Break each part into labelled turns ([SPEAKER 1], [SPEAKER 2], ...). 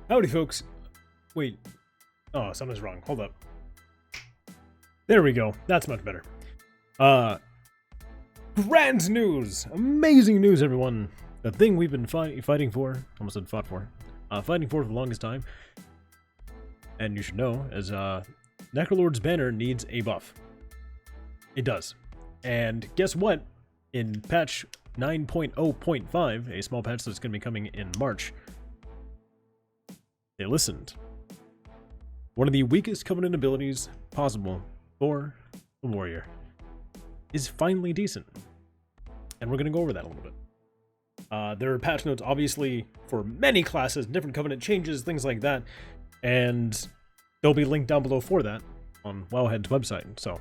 [SPEAKER 1] Howdy, folks. Wait. Oh, something's wrong. Hold up. There we go. That's much better. Grand news! Amazing news, everyone. The thing we've been fighting for, almost said fought for, fighting for the longest time, and you should know, is Necrolord's banner needs a buff. It does. And guess what? In patch 9.0.5, a small patch that's going to be coming in March, they listened. One of the weakest Covenant abilities possible for a warrior is finally decent. And we're going to go over that a little bit. There are patch notes, obviously, for many classes, different Covenant changes, things like that. And they'll be linked down below for that on Wowhead's website. So,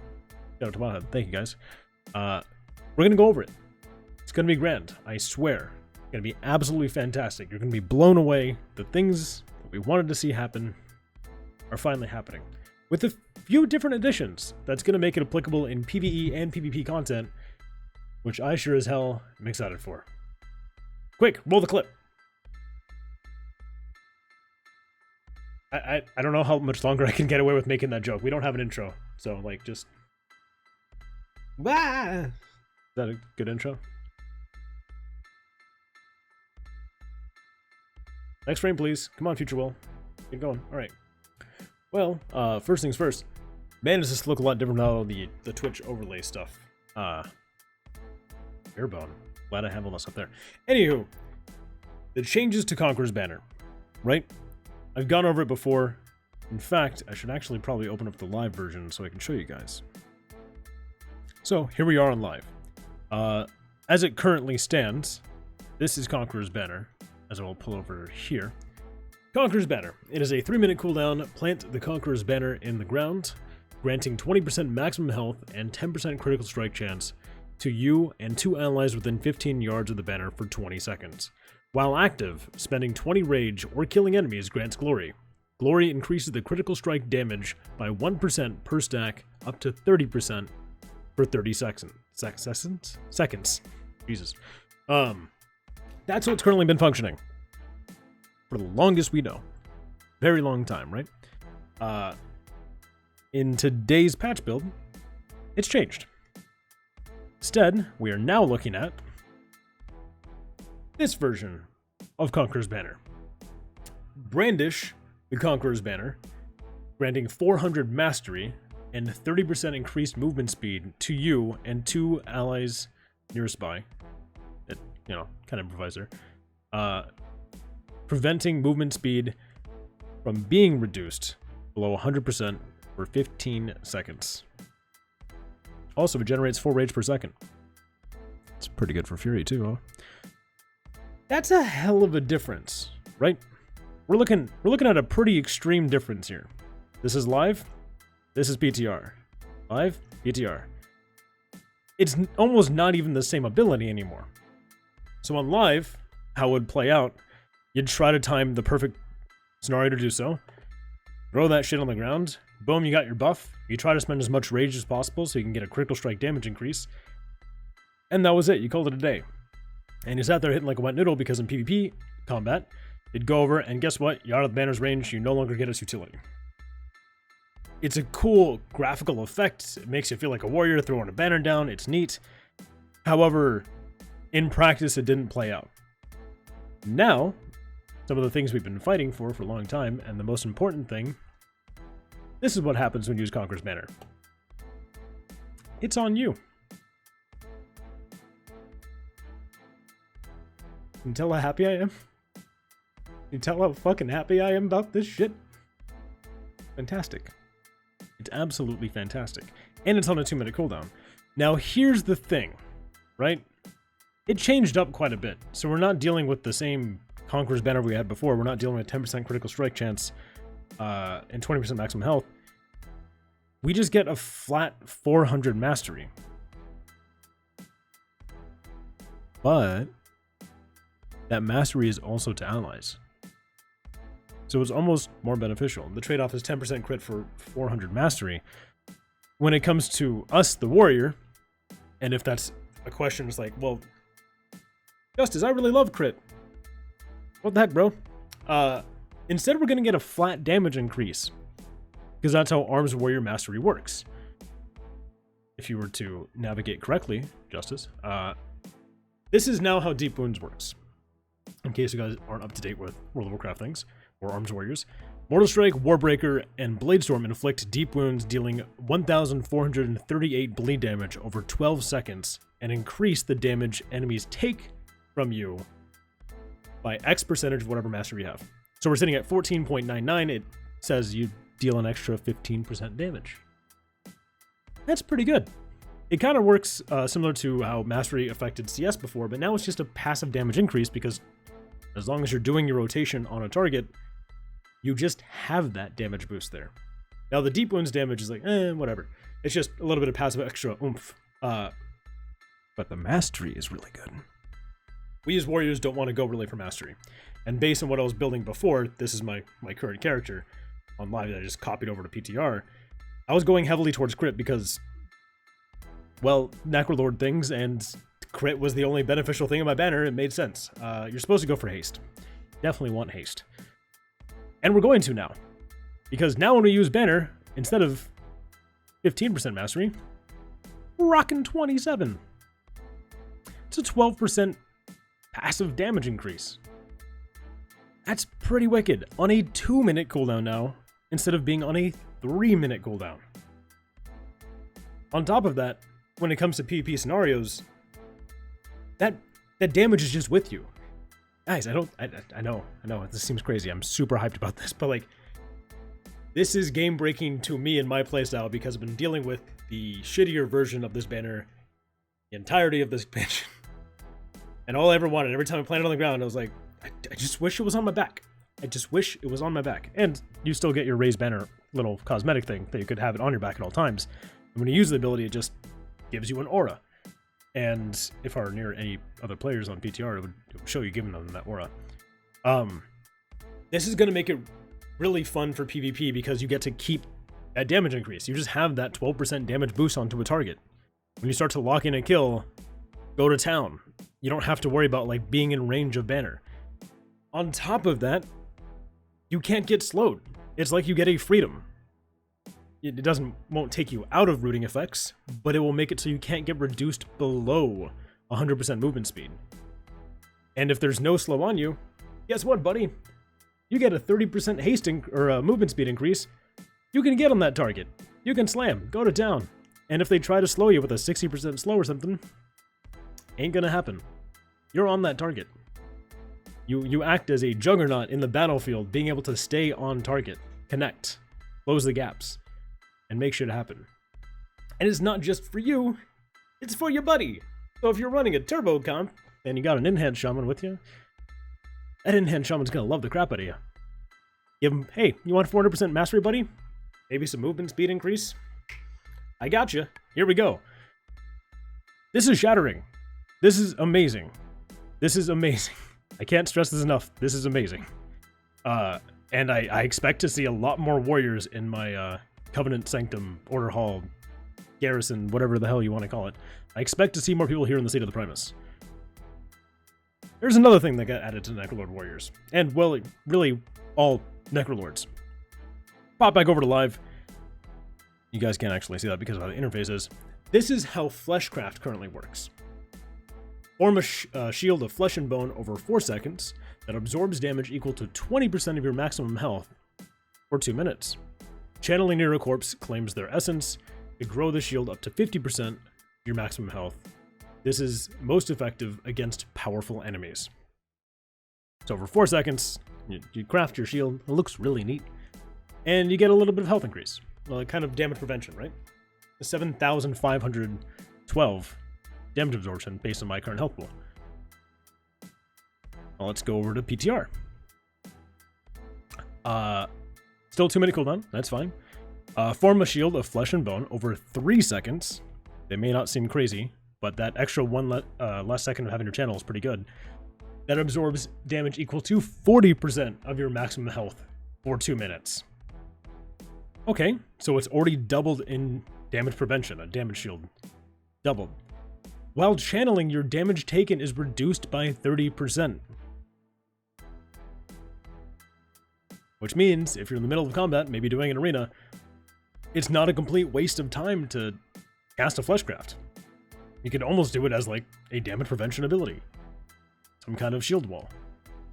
[SPEAKER 1] shout out to Wowhead. Thank you, guys. We're going to go over it. It's going to be grand, I swear. It's going to be absolutely fantastic. You're going to be blown away. The things that we wanted to see happen are finally happening. With a few different additions, that's going to make it applicable in PvE and PvP content, which I sure as hell am excited for. Quick, roll the clip. I don't know how much longer I can get away with making that joke. We don't have an intro, so like just... Ah! Is that a good intro? Next frame, please. Come on, Future Will. Get going. All right. Well, first things first. Man, does this look a lot different now, the Twitch overlay stuff. Airbone. Glad I have all that stuff there. Anywho, the changes to Conqueror's banner, right? I've gone over it before. In fact, I should actually probably open up the live version so I can show you guys. So, here we are on live. As it currently stands, this is Conqueror's banner, as I will pull over here. Conqueror's banner. It is a 3-minute cooldown. Plant the Conqueror's banner in the ground, granting 20% maximum health and 10% critical strike chance to you and 2 allies within 15 yards of the banner for 20 seconds. While active, spending 20 rage or killing enemies grants glory. Glory increases the critical strike damage by 1% per stack up to 30% for 30 seconds. Seconds. Jesus. That's what's currently been functioning for the longest we know. Very long time, right? In today's patch build, it's changed. Instead, we are now looking at this version of Conqueror's banner. Brandish the Conqueror's banner, granting 400 mastery and 30% increased movement speed to you and 2 allies nearest by. It, kind of improvised there. Preventing movement speed from being reduced below 100% for 15 seconds. Also, it generates 4 rage per second. It's pretty good for Fury too, huh? That's a hell of a difference, right? We're looking at a pretty extreme difference here. This is live. This is PTR. Live, PTR. It's almost not even the same ability anymore. So on live, how it would play out, you'd try to time the perfect scenario to do so. Throw that shit on the ground. Boom, you got your buff. You try to spend as much rage as possible so you can get a critical strike damage increase. And that was it. You called it a day. And you sat there hitting like a wet noodle because in PvP combat, it'd go over and guess what? You're out of the banner's range. You no longer get its utility. It's a cool graphical effect. It makes you feel like a warrior throwing a banner down. It's neat. However, in practice, it didn't play out. Now, some of the things we've been fighting for a long time, and the most important thing, this is what happens when you use Conqueror's banner. It's on you. Can you tell how happy I am? Can you tell how fucking happy I am about this shit? Fantastic. It's absolutely fantastic. And it's on a 2-minute cooldown. Now here's the thing, right? It changed up quite a bit. So we're not dealing with the same Conqueror's banner we had before. We're not dealing with 10% critical strike chance and 20% maximum health. We just get a flat 400 mastery. But that mastery is also to allies. So it's almost more beneficial. The trade-off is 10% crit for 400 mastery. When it comes to us, the warrior, and if that's a question, it's like, well, Justice, I really love crit. What the heck, bro? Instead, we're going to get a flat damage increase, because that's how Arms Warrior Mastery works. If you were to navigate correctly, Justice, this is now how Deep Wounds works. In case you guys aren't up to date with World of Warcraft things, or Arms Warriors, Mortal Strike, Warbreaker, and Bladestorm inflict deep wounds, dealing 1,438 bleed damage over 12 seconds, and increase the damage enemies take from you by X percentage of whatever mastery you have. So we're sitting at 14.99. It says you deal an extra 15% damage. That's pretty good. It kind of works similar to how Mastery affected CS before, but now it's just a passive damage increase, because as long as you're doing your rotation on a target, you just have that damage boost there. Now the Deep Wounds damage is like, whatever. It's just a little bit of passive extra oomph. But the Mastery is really good. We as Warriors don't want to go really for Mastery. And based on what I was building before, this is my current character on live that I just copied over to PTR. I was going heavily towards crit because, well, Necrolord things, and crit was the only beneficial thing in my banner. It made sense. You're supposed to go for haste. Definitely want haste. And we're going to now. Because now when we use banner, instead of 15% mastery, we're rocking 27. It's a 12% passive damage increase. That's pretty wicked. On a 2-minute cooldown now, instead of being on a 3-minute cooldown. On top of that, when it comes to PvP scenarios, that damage is just with you. Guys, I know, this seems crazy. I'm super hyped about this, but like, this is game breaking to me in my playstyle, because I've been dealing with the shittier version of this banner the entirety of this expansion. And all I ever wanted, every time I planted on the ground, I was like, I just wish it was on my back. I just wish it was on my back. And you still get your raised banner little cosmetic thing that you could have it on your back at all times. And when you use the ability, it just gives you an aura. And if I were near any other players on PTR, it would show you giving them that aura. This is going to make it really fun for PvP, because you get to keep that damage increase. You just have that 12% damage boost onto a target. When you start to lock in a kill, go to town. You don't have to worry about like being in range of banner. On top of that, you can't get slowed. It's like you get a freedom. It won't take you out of rooting effects, but it will make it so you can't get reduced below 100% movement speed. And if there's no slow on you, guess what, buddy? You get a 30% haste or movement speed increase. You can get on that target. You can slam, go to town. And if they try to slow you with a 60% slow or something, ain't gonna happen. You're on that target. You act as a juggernaut in the battlefield, being able to stay on target, connect, close the gaps, and make shit happen. And it's not just for you, it's for your buddy. So if you're running a turbo comp, and you got an in-hand shaman with you, that in-hand shaman's gonna love the crap out of you. Give him, hey, you want 400% mastery, buddy? Maybe some movement speed increase? I gotcha. Here we go. This is shattering. This is amazing. This is amazing. I can't stress this enough. This is amazing. And I expect to see a lot more warriors in my Covenant Sanctum, Order Hall, Garrison, whatever the hell you want to call it. I expect to see more people here in the Seat of the Primus. There's another thing that got added to Necrolord Warriors. And, well, really, all Necrolords. Pop back over to live. You guys can't actually see that because of how the interface is. This is how Fleshcraft currently works. Form a shield of flesh and bone over 4 seconds that absorbs damage equal to 20% of your maximum health for 2 minutes. Channeling near a corpse claims their essence to grow the shield up to 50% of your maximum health. This is most effective against powerful enemies. So for 4 seconds, you craft your shield. It looks really neat. And you get a little bit of health increase. Well, kind of damage prevention, right? 7,512 damage absorption based on my current health pool. Well, let's go over to PTR. Still 2-minute cooldown, that's fine. Form a shield of flesh and bone over 3 seconds. They may not seem crazy, but that extra less second of having your channel is pretty good. That absorbs damage equal to 40% of your maximum health for 2 minutes. Okay, so it's already doubled in damage prevention, a damage shield. Doubled. While channeling, your damage taken is reduced by 30%. which means if you're in the middle of combat, maybe doing an arena, it's not a complete waste of time to cast a Fleshcraft. You could almost do it as like a damage prevention ability. Some kind of shield wall.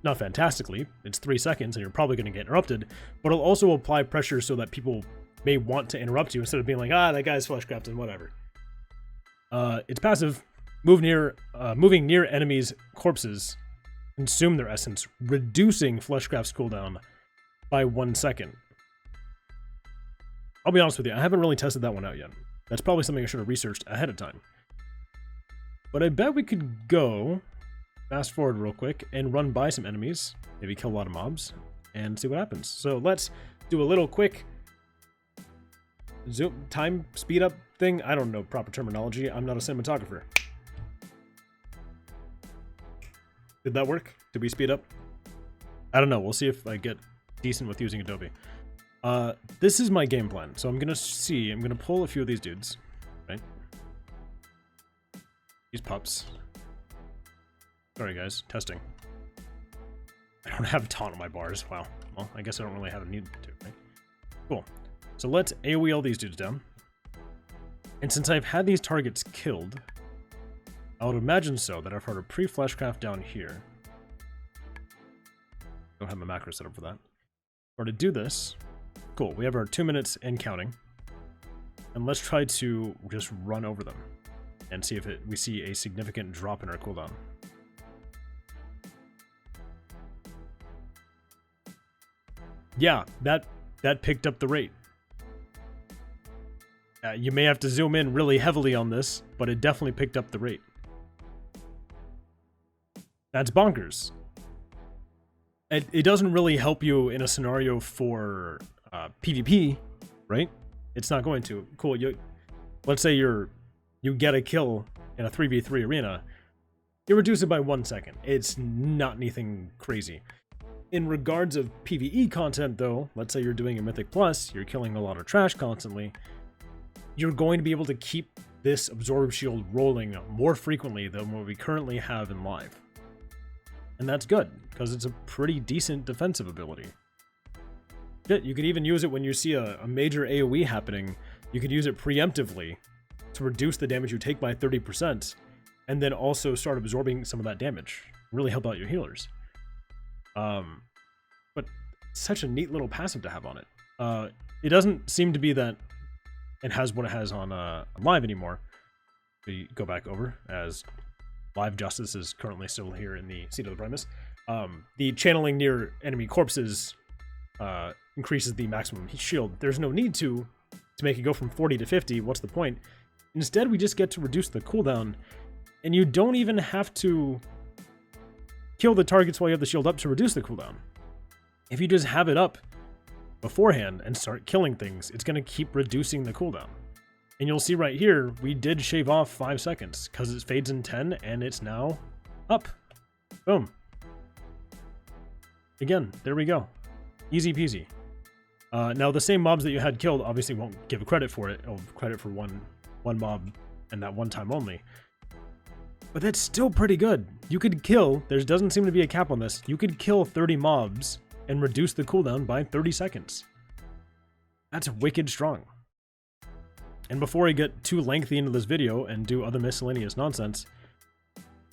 [SPEAKER 1] Not fantastically, it's 3 seconds and you're probably going to get interrupted, but it'll also apply pressure so that people may want to interrupt you instead of being like, ah, that guy's Fleshcraft and whatever. It's passive. Moving near enemies' corpses consume their essence, reducing Fleshcraft's cooldown by 1 second. I'll be honest with you, I haven't really tested that one out yet. That's probably something I should have researched ahead of time. But I bet we could go fast forward real quick and run by some enemies, maybe kill a lot of mobs, and see what happens. So let's do a little quick zoom time speed up thing. I don't know proper terminology. I'm not a cinematographer. Did that work? Did we speed up? I don't know. We'll see if I get decent with using Adobe. This is my game plan. So I'm gonna pull a few of these dudes, right? These pups. Sorry guys, testing. I don't have taunt on my bars. Wow. Well, I guess I don't really have a need to, right? Cool. So let's AoE all these dudes down. And since I've had these targets killed, I would imagine so that I've heard a pre-Fleshcraft down here. Don't have my macro set up for that. Or to do this, cool, we have our 2 minutes and counting. And let's try to just run over them and see if we see a significant drop in our cooldown. Yeah, that picked up the rate. You may have to zoom in really heavily on this, but it definitely picked up the rate. That's bonkers. It doesn't really help you in a scenario for PvP, right? It's not going to. Cool. Let's say you get a kill in a 3v3 arena. You reduce it by 1 second. It's not anything crazy. In regards of PvE content, though, let's say you're doing a Mythic Plus, you're killing a lot of trash constantly, you're going to be able to keep this Absorb Shield rolling more frequently than what we currently have in live. And that's good, because it's a pretty decent defensive ability. Shit, you could even use it when you see a major AoE happening. You could use it preemptively to reduce the damage you take by 30%, and then also start absorbing some of that damage. Really help out your healers. But such a neat little passive to have on it. It doesn't seem to be that it has what it has on live anymore. We go back over as live justice is currently still here in the seat of the Primus. The channeling near enemy corpses increases the maximum shield. There's no need to make it go from 40 to 50. What's the point? Instead, we just get to reduce the cooldown, and you don't even have to kill the targets while you have the shield up to reduce the cooldown. If you just have it up beforehand and start killing things, it's going to keep reducing the cooldown. And you'll see right here, we did shave off 5 seconds because it fades in 10 and it's now up. Boom. Again, there we go. Easy peasy. Now the same mobs that you had killed obviously won't give credit for it. It'll credit for one mob and that one time only. But that's still pretty good. You could kill, there doesn't seem to be a cap on this, you could kill 30 mobs and reduce the cooldown by 30 seconds. That's wicked strong. And before I get too lengthy into this video and do other miscellaneous nonsense,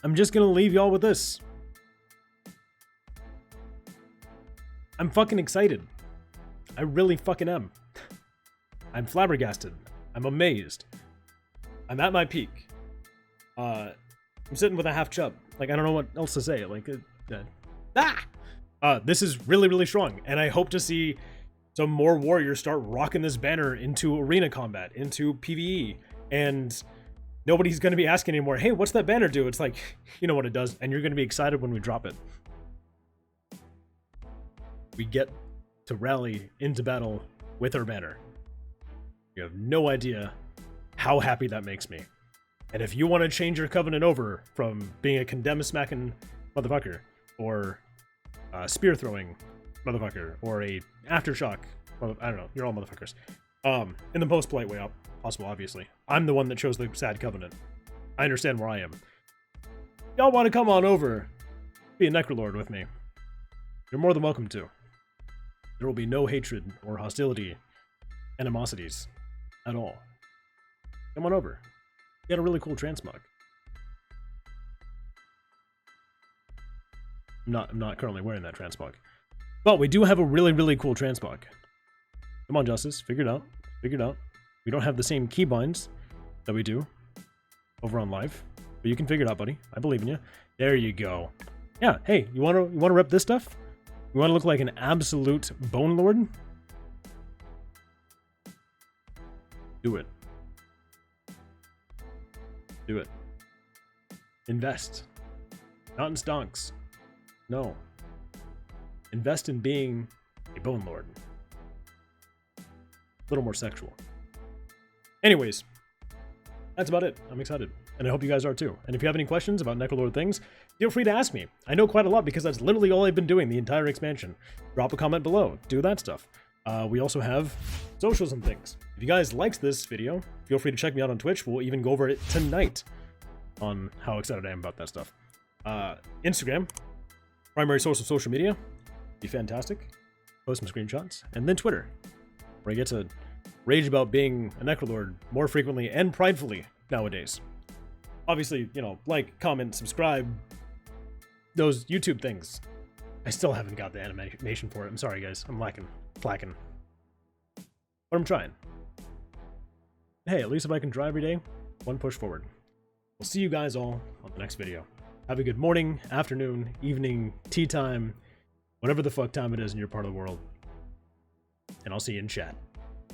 [SPEAKER 1] I'm just gonna leave y'all with this. I'm fucking excited. I really fucking am. I'm flabbergasted. I'm amazed. I'm at my peak. I'm sitting with a half chub. Like, I don't know what else to say. Like, this is really, really strong. And I hope to see some more warriors start rocking this banner into arena combat, into PvE. And nobody's going to be asking anymore, hey, what's that banner do? It's like, you know what it does. And you're going to be excited when we drop it. We get to rally into battle with our banner. You have no idea how happy that makes me. And if you want to change your covenant over from being a condemn smacking motherfucker, or spear throwing motherfucker, or a aftershock, I don't know, you're all motherfuckers. In the most polite way possible, obviously. I'm the one that chose the sad covenant. I understand where I am. Y'all want to come on over, be a Necrolord with me, you're more than welcome to. There will be no hatred or hostility, animosities at all. Come on over. You got a really cool transmog. I'm not currently wearing that transmog. But we do have a really, really cool transmog. Come on, Justice. Figure it out. Figure it out. We don't have the same keybinds that we do over on live. But you can figure it out, buddy. I believe in you. There you go. Yeah, hey, you wanna rep this stuff? You wanna look like an absolute bone lord? Do it. Do it. Invest. Not in stonks. No. Invest in being a bone lord. A little more sexual. Anyways, that's about it. I'm excited. And I hope you guys are too. And if you have any questions about Necrolord things, feel free to ask me. I know quite a lot because that's literally all I've been doing the entire expansion. Drop a comment below. Do that stuff. We also have socials and things. If you guys liked this video, feel free to check me out on Twitch. We'll even go over it tonight on how excited I am about that stuff. Instagram, primary source of social media. Be fantastic. Post some screenshots. And then Twitter, where I get to rage about being a Necrolord more frequently and pridefully nowadays. Obviously, you know, like, comment, subscribe, those YouTube things. I still haven't got the animation for it. I'm sorry, guys. I'm slacking. But I'm trying. Hey, at least if I can try every day, one push forward. We'll see you guys all on the next video. Have a good morning, afternoon, evening, tea time, whatever the fuck time it is in your part of the world. And I'll see you in chat.